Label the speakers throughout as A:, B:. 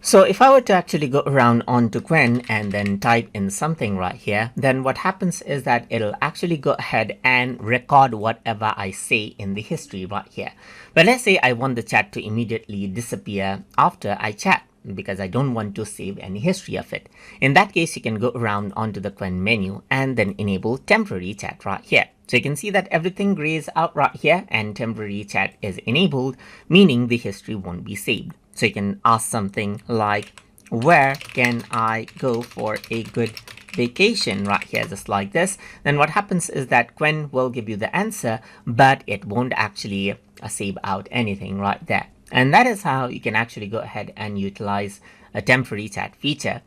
A: So if I were to actually go around onto Qwen and then type in something right here, then what happens is that it'll actually go ahead and record whatever I say in the history right here. But let's say I want the chat to immediately disappear after I chat, because I don't want to save any history of it. In that case, you can go around onto the Qwen menu and then enable temporary chat right here. So you can see that everything grays out right here and temporary chat is enabled, meaning the history won't be saved. So you can ask something like, where can I go for a good vacation right here, just like this. Then what happens is that Qwen will give you the answer, but it won't actually save out anything right there. And that is how you can actually go ahead and utilize a temporary chat feature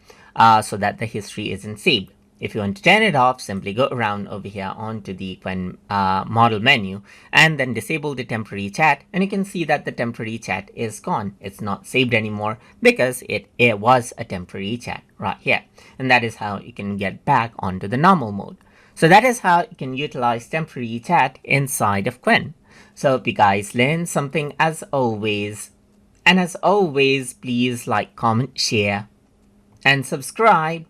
A: so that the history isn't saved. If you want to turn it off, simply go around over here onto the Qwen model menu and then disable the temporary chat, and you can see that the temporary chat is gone. It's not saved anymore because it was a temporary chat right here. And that is how you can get back onto the normal mode. So that is how you can utilize temporary chat inside of Qwen. So hope you guys learned something as always. And as always, please like, comment, share, and subscribe.